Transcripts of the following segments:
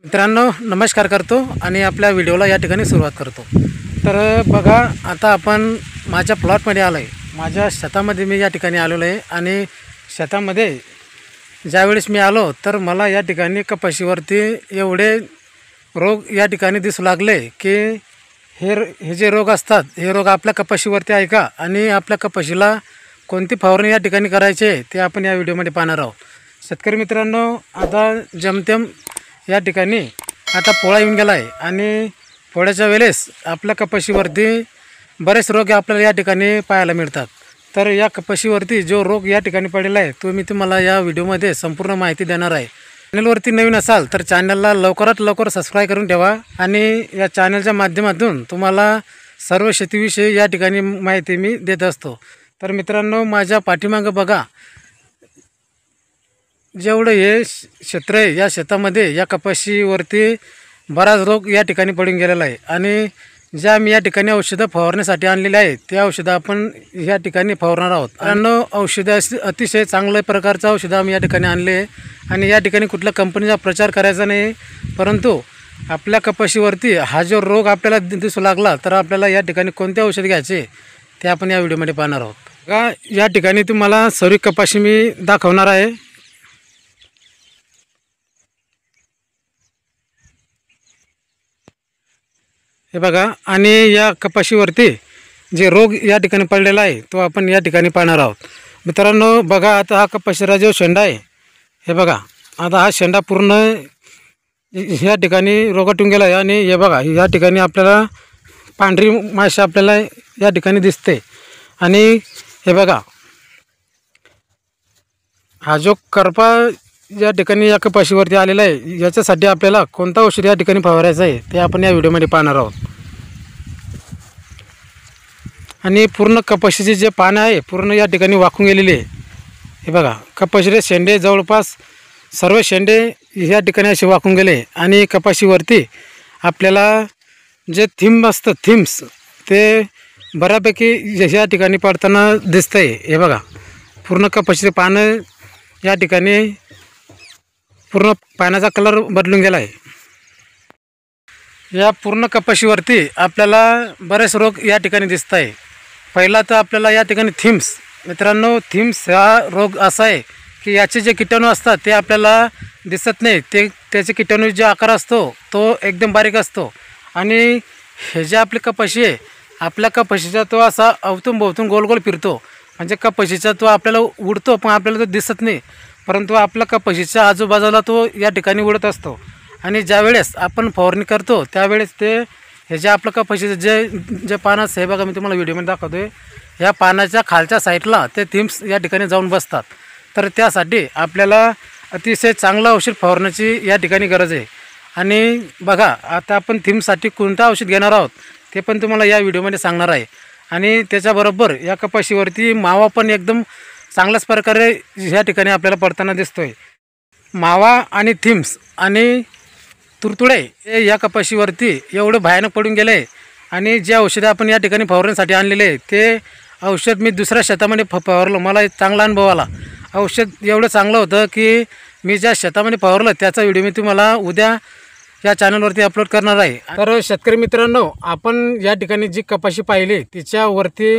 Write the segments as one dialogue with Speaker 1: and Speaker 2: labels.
Speaker 1: मित्रांनो नमस्कार करतो आणि आपल्या व्हिडिओला या ठिकाणी सुरुवात करतो। तर बघा आता आपण माझ्या प्लॉटमध्ये आलो आहे। माझ्या शेतामध्ये मी या ठिकाणी आलेलो आहे आणि शेतामध्ये ज्यावेळेस मी आलो तर मला या ठिकाणी कपाशीवरती एवढे रोग या ठिकाणी दिसू लागले की हे जे रोग असतात हे रोग आपल्या कपाशीवरती आहे का आणि आपल्या कपाशीला कोणती फवारणी या ठिकाणी करायची ते आपण या व्हिडिओमध्ये पाहणार आहोत। शेतकरी मित्रांनो आता जमतेम या ठिकाणी आता पोळा येऊन गेला आहे आणि पोळ्याच्या वेळेस आपल्या कपाशीवरती बरेच रोग आपल्याला या ठिकाणी पाहायला मिळतात। तर या कपाशीवरती जो रोग या ठिकाणी पडलेला आहे तो मी तुम्हाला या व्हिडिओमध्ये संपूर्ण माहिती देणार आहे। चॅनलवरती नवीन असाल तर चॅनलला लवकरात लवकर सबस्क्राईब करून ठेवा आणि या चॅनलच्या माध्यमातून तुम्हाला सर्व शेतीविषयी या ठिकाणी माहिती मी देत असतो। तर मित्रांनो माझ्या पाठीमागं बघा जेवढं हे क्षेत्र आहे या शेतामध्ये या कपाशीवरती बराच रोग या ठिकाणी पडून गेलेला आहे आणि ज्या मी या ठिकाणी औषधं फवारण्यासाठी आणलेले आहे ते औषधं आपण या ठिकाणी फवारणार आहोत। कारण औषधं अतिशय चांगल्या प्रकारचं औषधं आम्ही या ठिकाणी आणले आणि या ठिकाणी कुठल्या कंपनीचा प्रचार करायचा नाही, परंतु आपल्या कपाशीवरती हा जो रोग आपल्याला दिसू लागला तर आपल्याला या ठिकाणी कोणते औषध घ्यायचे ते आपण या व्हिडिओमध्ये पाहणार आहोत। बघा या ठिकाणी तुम्हाला सर्व कपाशी मी दाखवणार आहे। हे बघा आणि या कपाशीवरती जे रोग या ठिकाणी पडलेला आहे तो आपण या ठिकाणी पाहणार आहोत। मित्रांनो बघा आता हा कपाशीचा जो शेंडा आहे हे बघा आता हा शेंडा पूर्ण या ठिकाणी रोगाटून गेला आहे आणि हे बघा या ठिकाणी आपल्याला पांढरी माशी आपल्याला या ठिकाणी दिसते आणि हे बघा हा जो करपा या ठिकाणी या कपाशीवरती आलेला आहे याच्यासाठी आपल्याला कोणता औषध या ठिकाणी फवारायचं आहे ते आपण या व्हिडिओमध्ये पाहणार आहोत। आणि पूर्ण कपाशीचे जे पानं आहे पूर्ण या ठिकाणी वाकून गेलेले आहे। हे बघा कपाशीचे शेंडे जवळपास सर्व शेंडे या ठिकाणी असे वाकून गेले आणि कपाशीवरती आपल्याला जे थीम असतं थीम्स ते बऱ्यापैकी या ठिकाणी पडताना दिसतं आहे। हे बघा पूर्ण कपाशीचे पानं या ठिकाणी पूर्ण पानाचा कलर बदलून गेला आहे। या पूर्ण कपाशीवरती आपल्याला बरेच रोग या ठिकाणी दिसत आहे। पहिला तर आपल्याला या ठिकाणी थीम्स, मित्रांनो थीम्स हा रोग असा आहे की याचे जे किटाणू असतात ते आपल्याला दिसत नाही, त्याचे किटाणू जे आकार असतो तो एकदम बारीक असतो आणि हे जे आपली कपाशी आहे आपल्या कपाशीचा तो असा अवतून भोवतून गोल गोल फिरतो, म्हणजे कपाशीचा तो आपल्याला उडतो पण आपल्याला तो दिसत नाही, परंतु आपल्या कपाशीच्या आजूबाजूला तो या ठिकाणी उडत असतो आणि ज्यावेळेस आपण फवारणी करतो त्यावेळेस ते हे जे आपलं कपाशीचं जे पानं हे बघा मी तुम्हाला व्हिडिओमध्ये दाखवतो आहे या पानाच्या खालच्या साईडला ते थीम्स या ठिकाणी जाऊन बसतात। तर त्यासाठी आपल्याला अतिशय चांगलं औषध फवारण्याची या ठिकाणी गरज आहे। आणि बघा आता आपण थीम्ससाठी कोणतं औषध घेणार आहोत ते पण तुम्हाला या व्हिडिओमध्ये सांगणार आहे। आणि त्याच्याबरोबर या कपाशीवरती मावा पण एकदम चांगल्याच प्रकारे ह्या ठिकाणी आपल्याला पडताना दिसतो आहे। मावा आणि थीम्स आणि तुरतुडे हे या कपाशीवरती एवढं भयानक पडून गेले आहे आणि जे औषधं आपण या ठिकाणी फवारण्यासाठी आणलेले आहे ते औषध मी दुसऱ्या शेतामध्ये फवारलं, मला चांगला अनुभव आला। औषध एवढं चांगलं होतं की मी ज्या शेतामध्ये फवारलं त्याचा व्हिडिओ मी तुम्हाला उद्या या चॅनलवरती अपलोड करणार आहे। तर शेतकरी मित्रांनो आपण या ठिकाणी जी कपाशी पाहिली तिच्यावरती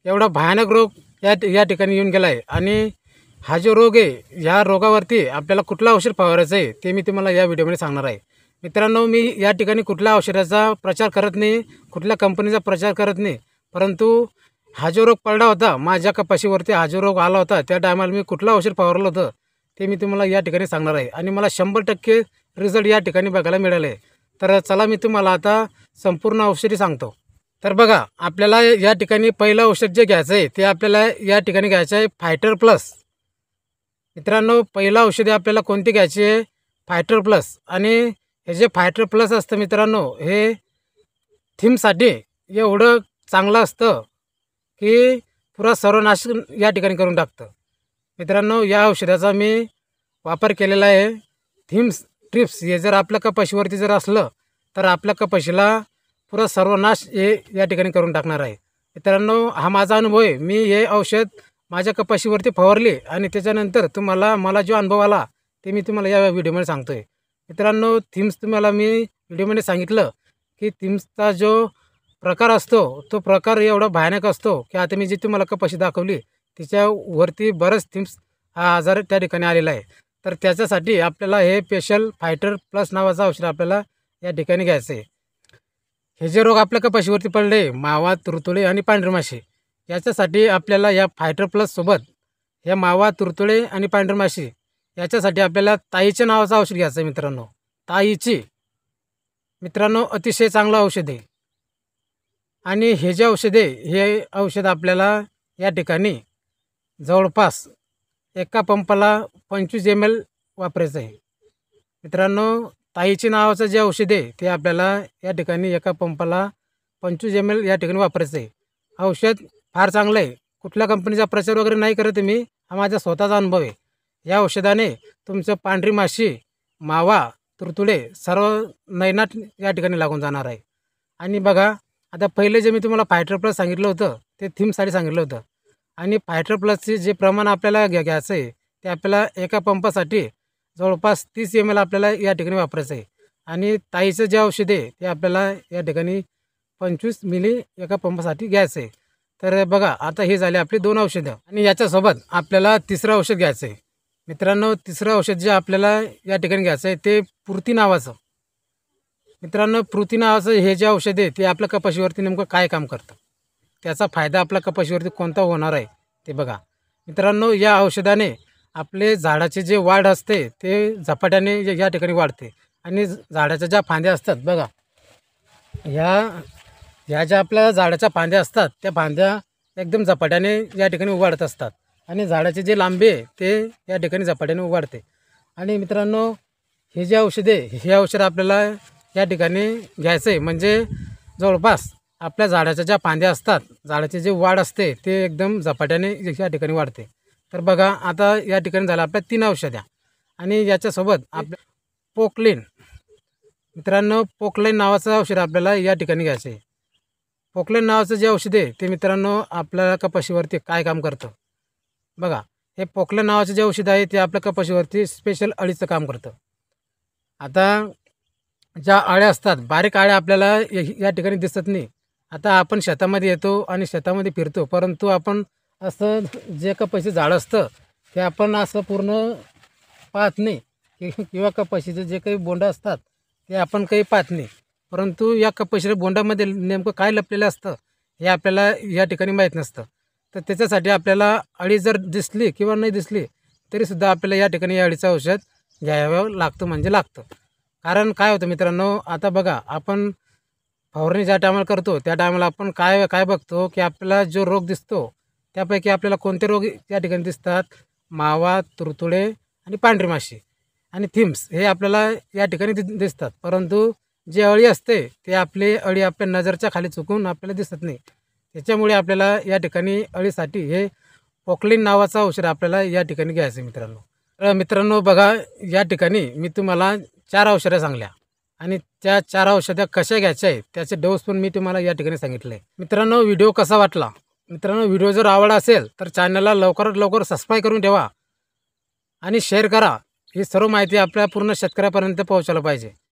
Speaker 1: एवढा भयानक रोग या ठिकाणी येऊन गेला आहे आणि हा जो रोग आहे ह्या रोगावरती आपल्याला कुठलं औषध फवारायचं आहे ते मी तुम्हाला या व्हिडिओमध्ये सांगणार आहे। मित्रांनो मी या ठिकाणी कुठल्या औषधाचा प्रचार करत नाही, कुठल्या कंपनीचा प्रचार करत नाही, परंतु हा जो रोग पडला होता माझ्या कपाशीवरती हा जो रोग आला होता त्या टायमाला मी कुठलं औषध फवारलं होतं ते मी तुम्हाला या ठिकाणी सांगणार आहे आणि मला 100% रिझल्ट या ठिकाणी बघायला मिळाले। तर चला मी तुम्हाला आता संपूर्ण औषधी सांगतो। तर बघा आपल्याला या ठिकाणी पहिलं औषध जे घ्यायचं आहे ते आपल्याला या ठिकाणी घ्यायचं आहे फायटर प्लस। मित्रांनो पहिलं औषध आपल्याला कोणती घ्यायची आहे फायटर प्लस आणि हे जे फायटर प्लस असतं मित्रांनो हे थीमसाठी एवढं चांगलं असतं की पुरा सर्वनाश या ठिकाणी करून टाकतं। मित्रांनो या औषधाचा मी वापर केलेला आहे। थीम्स ट्रिप्स हे जर आपल्या कपाशीवरती जर असलं तर आपल्या कपाशीला पुरा सर्वनाश हे या ठिकाणी करून टाकणार आहे। मित्रांनो हा माझा अनुभव आहे, मी हे औषध माझ्या कपाशीवरती फवारली आणि त्याच्यानंतर मला जो अनुभव आला ते मी तुम्हाला या व्हिडिओमध्ये सांगतो आहे। मित्रांनो, थीम्स तुम्हाला मी व्हिडिओमध्ये सांगितलं की थीम्सचा जो प्रकार असतो तो प्रकार एवढा भयानक असतो की आता मी जी तुम्हाला कपाशी दाखवली तिच्यावरती बरंच थीम्स हा आजार त्या ठिकाणी आलेला आहे. तर त्याच्यासाठी आपल्याला हे स्पेशल फायटर प्लस नावाचं औषध आपल्याला या ठिकाणी घ्यायचं आहे. हे जे रोग आपल्या कपाशीवरती पडले, मावा, तुरतुळे आणि पांढरी माशी, याच्यासाठी आपल्याला या फायटर प्लससोबत या मावा, तुरतुळे आणि पांढरी माशी याच्यासाठी आपल्याला ताईच्या नावाचं औषध घ्यायचं आहे मित्रांनो. ताईची मित्रांनो अतिशय चांगलं औषध आहे. आणि हे जे औषध आहे हे औषध आपल्याला या ठिकाणी जवळपास एका पंपाला 25 ml वापरायचं आहे. मित्रांनो, ताईची नावाचं जे औषध आहे ते आपल्याला या ठिकाणी एका पंपाला 25 ml या ठिकाणी वापरायचं आहे. औषध फार चांगलं आहे. कुठल्या कंपनीचा प्रचार वगैरे नाही करत मी, हा माझा स्वतःचा अनुभव आहे. या औषधाने तुमचं पांढरी माशी, मावा, तुरतुळे सर्व नैनाट या ठिकाणी लागून जाणार आहे. आणि बघा, आता पहिले जे मी तुम्हाला फायटर प्लस सांगितलं होतं ते थीमसाठी सांगितलं होतं. आणि फायटर प्लसचे जे प्रमाण आपल्याला घ्यायचं आहे ते आपल्याला एका पंपासाठी जवळपास 30 ml आपल्याला या ठिकाणी वापरायचं आहे. आणि ताईचं जे औषध आहे ते आपल्याला या ठिकाणी 25 मिली एका पंपासाठी घ्यायचं आहे. तर बघा, आता हे झाले आपली 2 औषधं. आणि याच्यासोबत आपल्याला तिसरं औषध घ्यायचं आहे. मित्रांनो, तिसरं औषध जे आपल्याला या ठिकाणी घ्यायचं आहे ते पूर्ती नावाचं. मित्रांनो, पूर्ती नावाचं हे जे औषध आहे ते आपल्या कपाशीवरती नेमकं काय काम करतं, त्याचा फायदा आपल्या कपाशीवरती कोणता होणार आहे ते बघा. मित्रांनो, या औषधाने आपले झाडाचे जे वाढ असते ते झपाट्याने या ठिकाणी वाढते. आणि झाडाच्या ज्या फांद्या असतात बघा, ह्या ज्या आपल्या झाडाच्या फांद्या असतात त्या फांद्या एकदम झपाट्याने या ठिकाणी वाढत असतात. आणि झाडाचे जे लांबी आहे ते या ठिकाणी झपाट्याने वाढते. आणि मित्रांनो, हे जे औषध आहे हे औषध आपल्याला या ठिकाणी घ्यायचं आहे म्हणजे जवळपास आपल्या झाडाच्या ज्या फांद्या असतात, झाडाची जे वाढ असते ते एकदम झपाट्याने या ठिकाणी वाढते. तर बघा, आता या ठिकाणी झालं आपल्या 3 औषध्या. आणि याच्यासोबत आपल्या पोकलेन, मित्रांनो, पोकलेन नावाचं औषध आपल्याला या ठिकाणी घ्यायचं आहे. पोकलेन नावाचं जे औषध आहे ते मित्रांनो आपल्या कपाशीवरती काय काम करतं बघा. हे पोकलेन नावाचं जे औषध आहे ते आपल्या कपाशीवरती स्पेशल अळीचं काम करतं. आता ज्या अळ्या असतात, बारीक अळ्या आपल्याला या ठिकाणी दिसत नाही. आता आपण शेतामध्ये येतो आणि शेतामध्ये फिरतो, परंतु आपण असं जे कपाशी झाड असतं ते आपण असं पूर्ण पाहत नाही किंवा कपाशीचे जे काही बोंडं असतात ते आपण काही पाहत नाही. परंतु या कपाशीच्या बोंडामध्ये नेमकं काय लपलेलं असतं हे आपल्याला या ठिकाणी माहीत नसतं. तर त्याच्यासाठी आपल्याला अळी जर दिसली किंवा नाही दिसली तरीसुद्धा आपल्याला या ठिकाणी या अळीचं औषध घ्यावं लागतं म्हणजे लागतं. कारण काय होतं मित्रांनो, आता बघा, आपण फवारणी ज्या टायमाला करतो त्या टायमाला आपण काय काय बघतो की आपल्याला जो रोग दिसतो त्यापैकी आपल्याला कोणते रोग या ठिकाणी दिसतात, मावा, तुरतुळे आणि पांढरी माशी आणि थीम्स हे आपल्याला या ठिकाणी दिसतात. परंतु जे अळी असते ते आपली अळी आपल्या नजरच्या खाली चुकून आपल्याला दिसत नाही. त्याच्यामुळे आपल्याला या ठिकाणी अळीसाठी हे पोकलिन नावाचं औषध आपल्याला या ठिकाणी घ्यायचं आहे मित्रांनो. तर मित्रांनो बघा, या ठिकाणी मी तुम्हाला 4 औषधं सांगल्या आणि त्या 4 औषधं कशा घ्यायच्या आहे त्याचे डोस पण मी तुम्हाला या ठिकाणी सांगितलं आहे. मित्रांनो, व्हिडिओ कसा वाटला? मित्रांनो, व्हिडिओ जर आवडला असेल तर चॅनलला लवकरात लवकर सबस्क्राईब करून ठेवा आणि शेअर करा. ही सर्व माहिती आपल्या पूर्ण शेतकऱ्यापर्यंत पोहोचायला पाहिजे.